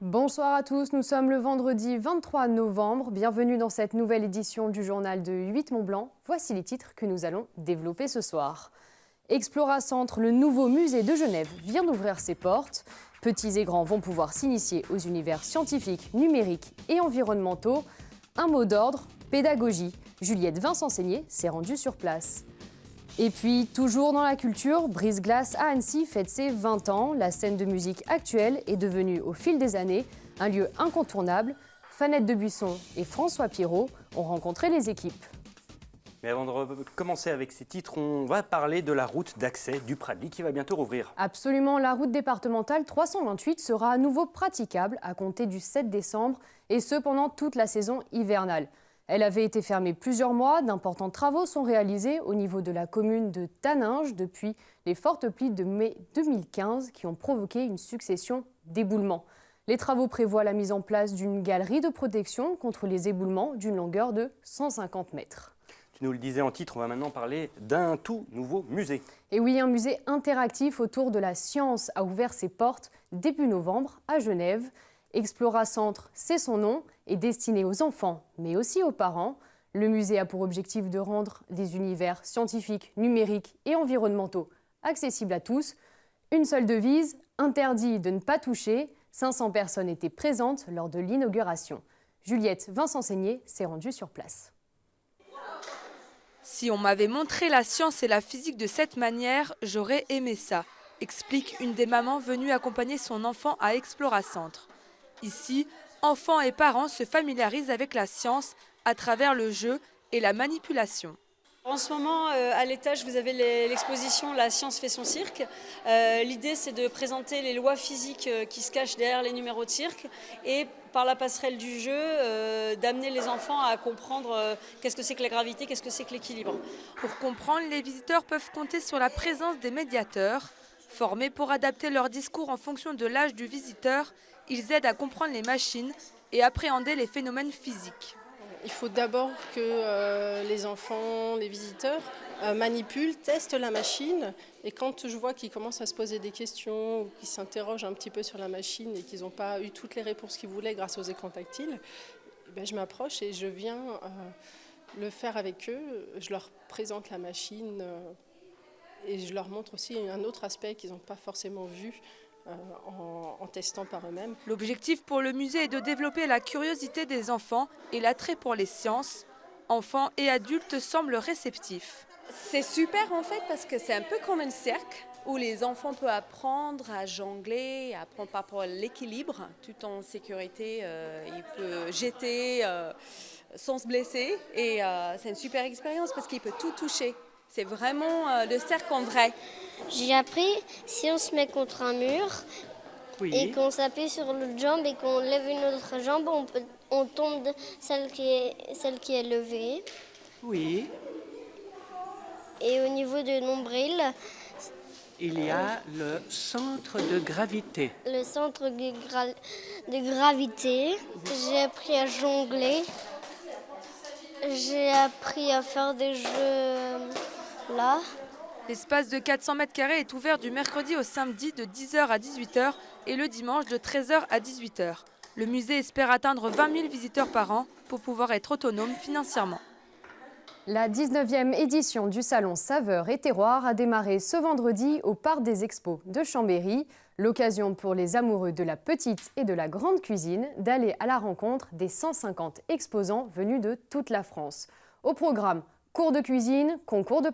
Bonsoir à tous, nous sommes le vendredi 23 novembre. Bienvenue dans cette nouvelle édition du journal de 8 Mont-Blanc. Voici les titres que nous allons développer ce soir. Exploracentre, le nouveau musée de Genève, vient d'ouvrir ses portes. Petits et grands vont pouvoir s'initier aux univers scientifiques, numériques et environnementaux. Un mot d'ordre, pédagogie. Juliette Vincent-Seigné s'est rendue sur place. Et puis, toujours dans la culture, Brise-Glace à Annecy fête ses 20 ans. La scène de musique actuelle est devenue, au fil des années, un lieu incontournable. Fanette Debuisson et François Pirot ont rencontré les équipes. Mais avant de commencer avec ces titres, on va parler de la route d'accès du Pradly qui va bientôt rouvrir. Absolument, la route départementale 328 sera à nouveau praticable à compter du 7 décembre, et ce pendant toute la saison hivernale. Elle avait été fermée plusieurs mois, d'importants travaux sont réalisés au niveau de la commune de Taninges depuis les fortes pluies de mai 2015 qui ont provoqué une succession d'éboulements. Les travaux prévoient la mise en place d'une galerie de protection contre les éboulements d'une longueur de 150 mètres. Tu nous le disais en titre, on va maintenant parler d'un tout nouveau musée. Et oui, un musée interactif autour de la science a ouvert ses portes début novembre à Genève. Exploracentre, c'est son nom, est destiné aux enfants, mais aussi aux parents. Le musée a pour objectif de rendre les univers scientifiques, numériques et environnementaux accessibles à tous. Une seule devise, interdit de ne pas toucher. 500 personnes étaient présentes lors de l'inauguration. Juliette Vincent-Seigné s'est rendue sur place. Si on m'avait montré la science et la physique de cette manière, j'aurais aimé ça, explique une des mamans venues accompagner son enfant à Exploracentre. Ici, enfants et parents se familiarisent avec la science à travers le jeu et la manipulation. En ce moment, à l'étage, vous avez l'exposition « La science fait son cirque ». L'idée, c'est de présenter les lois physiques qui se cachent derrière les numéros de cirque et, par la passerelle du jeu, d'amener les enfants à comprendre qu'est-ce que c'est que la gravité, qu'est-ce que c'est que l'équilibre. Pour comprendre, les visiteurs peuvent compter sur la présence des médiateurs. Formés pour adapter leur discours en fonction de l'âge du visiteur, ils aident à comprendre les machines et appréhender les phénomènes physiques. Il faut d'abord que les enfants, les visiteurs manipulent, testent la machine. Et quand je vois qu'ils commencent à se poser des questions ou qu'ils s'interrogent un petit peu sur la machine et qu'ils n'ont pas eu toutes les réponses qu'ils voulaient grâce aux écrans tactiles, je m'approche et je viens le faire avec eux. Je leur présente la machine et je leur montre aussi un autre aspect qu'ils n'ont pas forcément vu en testant par eux-mêmes. L'objectif pour le musée est de développer la curiosité des enfants et l'attrait pour les sciences. Enfants et adultes semblent réceptifs. C'est super en fait parce que c'est un peu comme un cercle où les enfants peuvent apprendre à jongler, à apprendre par rapport à l'équilibre, tout en sécurité. Ils peuvent jeter sans se blesser et c'est une super expérience parce qu'ils peuvent tout toucher. C'est vraiment le cercle en vrai. J'ai appris, si on se met contre un mur et qu'on s'appuie sur l'autre jambe et qu'on lève une autre jambe, on tombe de celle qui est levée. Oui. Et au niveau du nombril, Il y a le centre de gravité. le centre de gravité, j'ai appris à jongler. J'ai appris à faire des jeux là. L'espace de 400 m² est ouvert du mercredi au samedi de 10h à 18h et le dimanche de 13h à 18h. Le musée espère atteindre 20 000 visiteurs par an pour pouvoir être autonome financièrement. La 19e édition du salon Saveurs et Terroirs a démarré ce vendredi au Parc des Expos de Chambéry. L'occasion pour les amoureux de la petite et de la grande cuisine d'aller à la rencontre des 150 exposants venus de toute la France. Au programme, cours de cuisine, concours de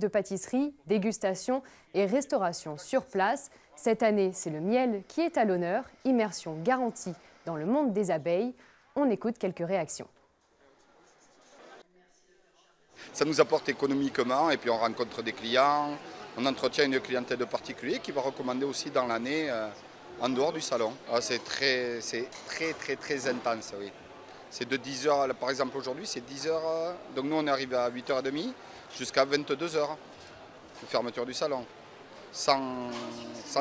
pâtisserie, dégustation et restauration sur place. Cette année, c'est le miel qui est à l'honneur, immersion garantie dans le monde des abeilles. On écoute quelques réactions. Ça nous apporte économiquement et puis on rencontre des clients, on entretient une clientèle de particuliers qui va recommander aussi dans l'année en dehors du salon. C'est très intense, oui. C'est de 10h, par exemple aujourd'hui c'est 10h, donc nous on est arrivé à 8h30 jusqu'à 22h de fermeture du salon, sans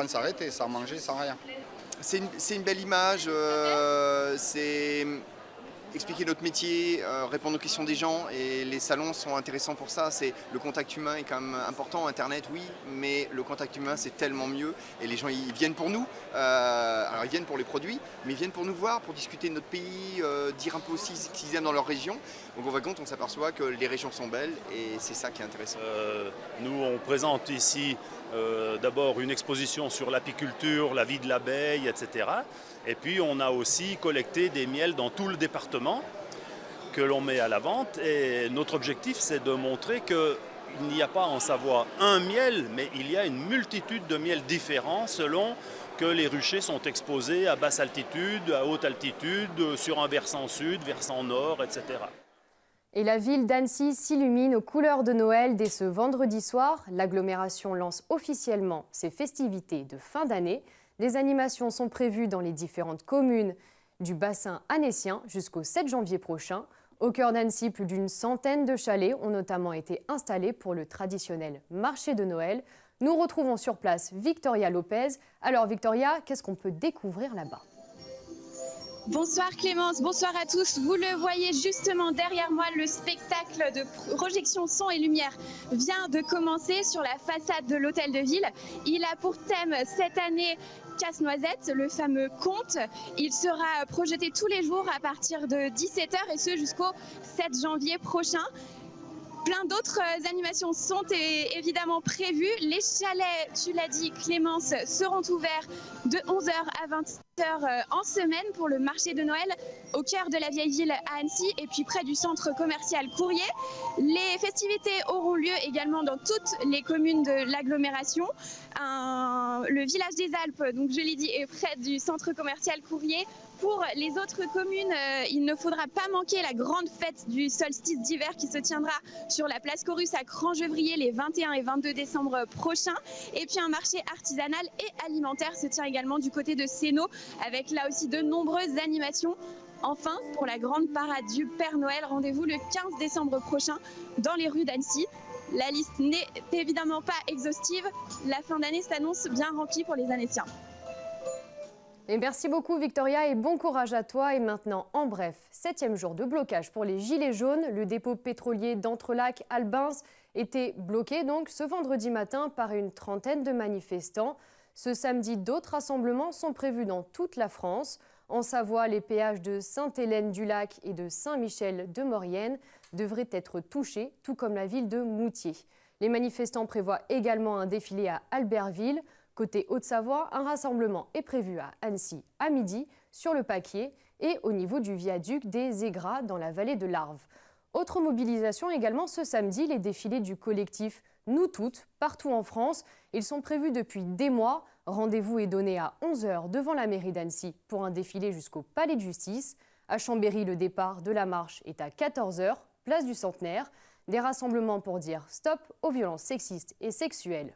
s'arrêter, sans manger, sans rien. C'est une belle image, c'est expliquer notre métier, répondre aux questions des gens, et les salons sont intéressants pour ça. Le contact humain est quand même important, Internet oui, mais le contact humain c'est tellement mieux, et les gens ils viennent pour nous, alors ils viennent pour les produits, mais ils viennent pour nous voir, pour discuter de notre pays, dire un peu aussi ce qu'ils aiment dans leur région. Donc au Wagon on s'aperçoit que les régions sont belles, et c'est ça qui est intéressant. Nous on présente ici d'abord une exposition sur l'apiculture, la vie de l'abeille, etc. Et puis on a aussi collecté des miels dans tout le département que l'on met à la vente. Et notre objectif, c'est de montrer qu'il n'y a pas en Savoie un miel, mais il y a une multitude de miels différents selon que les ruchers sont exposés à basse altitude, à haute altitude, sur un versant sud, versant nord, etc. Et la ville d'Annecy s'illumine aux couleurs de Noël dès ce vendredi soir. L'agglomération lance officiellement ses festivités de fin d'année. Des animations sont prévues dans les différentes communes du bassin annécien jusqu'au 7 janvier prochain. Au cœur d'Annecy, plus d'une centaine de chalets ont notamment été installés pour le traditionnel marché de Noël. Nous retrouvons sur place Victoria Lopez. Alors Victoria, qu'est-ce qu'on peut découvrir là-bas ? Bonsoir Clémence, bonsoir à tous. Vous le voyez justement derrière moi, le spectacle de projection son et lumière vient de commencer sur la façade de l'hôtel de ville. Il a pour thème cette année Casse-Noisette, le fameux conte. Il sera projeté tous les jours à partir de 17h et ce jusqu'au 7 janvier prochain. Plein d'autres animations sont évidemment prévues. Les chalets, tu l'as dit Clémence, seront ouverts de 11h à 20h en semaine pour le marché de Noël au cœur de la vieille ville à Annecy et puis près du centre commercial Courrier. Les festivités auront lieu également dans toutes les communes de l'agglomération. Le village des Alpes, donc je l'ai dit, est près du centre commercial Courrier. Pour les autres communes, il ne faudra pas manquer la grande fête du solstice d'hiver qui se tiendra sur la place Corus à Crangevrier les 21 et 22 décembre prochains. Et puis un marché artisanal et alimentaire se tient également du côté de Sénaux avec là aussi de nombreuses animations. Enfin, pour la grande parade du Père Noël, rendez-vous le 15 décembre prochain dans les rues d'Annecy. La liste n'est évidemment pas exhaustive. La fin d'année s'annonce bien remplie pour les Annéciens. Et merci beaucoup Victoria et bon courage à toi. Et maintenant, en bref, 7e jour de blocage pour les Gilets jaunes. Le dépôt pétrolier d'Entrelacs-Albins était bloqué donc ce vendredi matin par une trentaine de manifestants. Ce samedi, d'autres rassemblements sont prévus dans toute la France. En Savoie, les péages de Sainte-Hélène-du-Lac et de Saint-Michel-de-Maurienne devraient être touchés, tout comme la ville de Moutier. Les manifestants prévoient également un défilé à Albertville. Côté Haute-Savoie, un rassemblement est prévu à Annecy à midi, sur le Paquier et au niveau du viaduc des Aigras dans la vallée de l'Arve. Autre mobilisation également ce samedi, les défilés du collectif Nous Toutes, partout en France. Ils sont prévus depuis des mois. Rendez-vous est donné à 11h devant la mairie d'Annecy pour un défilé jusqu'au Palais de Justice. À Chambéry, le départ de la marche est à 14h, place du Centenaire. Des rassemblements pour dire stop aux violences sexistes et sexuelles.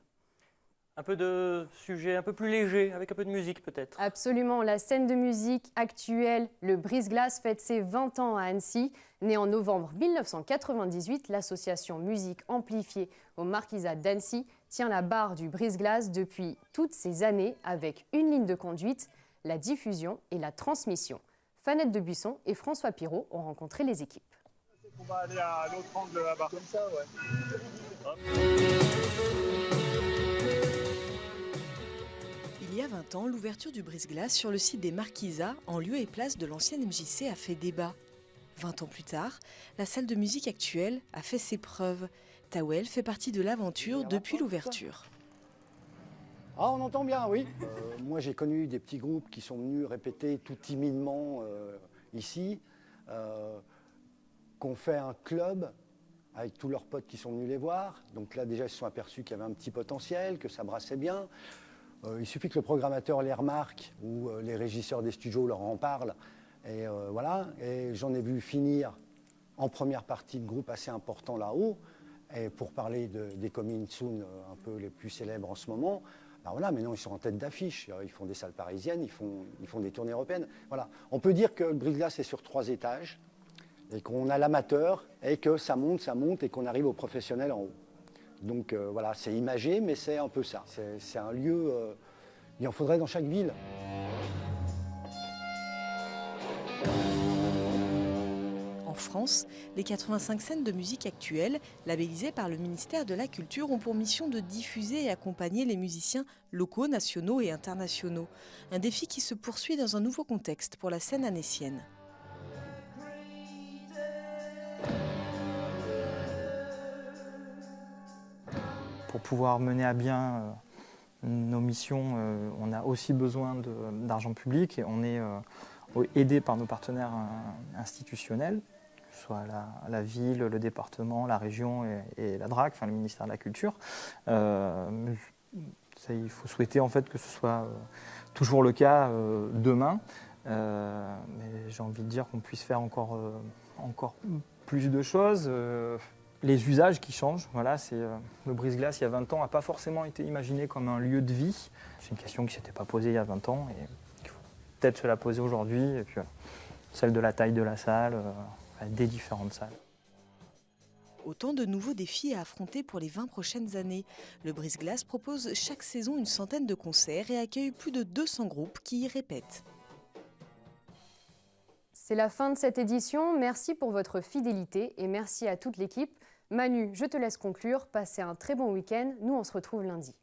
Un peu de sujet un peu plus léger, avec un peu de musique peut-être. Absolument, la scène de musique actuelle, le Brise-Glace fête ses 20 ans à Annecy. Née en novembre 1998, l'association Musique Amplifiée au Marquisat d'Annecy tient la barre du Brise-Glace depuis toutes ces années avec une ligne de conduite, la diffusion et la transmission. Fanette de Buisson et François Pirot ont rencontré les équipes. On va aller à l'autre angle de la barre comme ça, ouais. Il y a 20 ans, l'ouverture du Brise-Glace sur le site des Marquisats, en lieu et place de l'ancienne MJC, a fait débat. 20 ans plus tard, la salle de musique actuelle a fait ses preuves. Tawel fait partie de l'aventure depuis l'ouverture. Ah, on entend bien, oui. Moi, j'ai connu des petits groupes qui sont venus répéter tout timidement ici, qu'on fait un club avec tous leurs potes qui sont venus les voir. Donc là, déjà, ils se sont aperçus qu'il y avait un petit potentiel, que ça brassait bien. Il suffit que le programmateur les remarque ou les régisseurs des studios leur en parlent. Et voilà. Et j'en ai vu finir en première partie de groupe assez important là-haut. Et pour parler des coming soon un peu les plus célèbres en ce moment, ben voilà, maintenant ils sont en tête d'affiche. Ils font des salles parisiennes, ils font des tournées européennes. Voilà. On peut dire que le Brise-Glace est sur 3 étages et qu'on a l'amateur et que ça monte et qu'on arrive au professionnel en haut. Donc voilà, c'est imagé, mais c'est un peu ça. C'est un lieu, il en faudrait dans chaque ville. En France, les 85 scènes de musique actuelle, labellisées par le ministère de la Culture, ont pour mission de diffuser et accompagner les musiciens locaux, nationaux et internationaux. Un défi qui se poursuit dans un nouveau contexte pour la scène annécienne. Pour pouvoir mener à bien nos missions, on a aussi besoin d'argent public et on est aidé par nos partenaires institutionnels, que ce soit la ville, le département, la région et la DRAC, enfin le ministère de la Culture. Il faut souhaiter en fait que ce soit toujours le cas demain. Mais j'ai envie de dire qu'on puisse faire encore plus de choses. Les usages qui changent, voilà, le brise-glace il y a 20 ans n'a pas forcément été imaginé comme un lieu de vie. C'est une question qui ne s'était pas posée il y a 20 ans et qu'il faut peut-être se la poser aujourd'hui. Et puis celle de la taille de la salle, des différentes salles. Autant de nouveaux défis à affronter pour les 20 prochaines années. Le brise-glace propose chaque saison une centaine de concerts et accueille plus de 200 groupes qui y répètent. C'est la fin de cette édition. Merci pour votre fidélité et merci à toute l'équipe. Manu, je te laisse conclure. Passez un très bon week-end. Nous, on se retrouve lundi.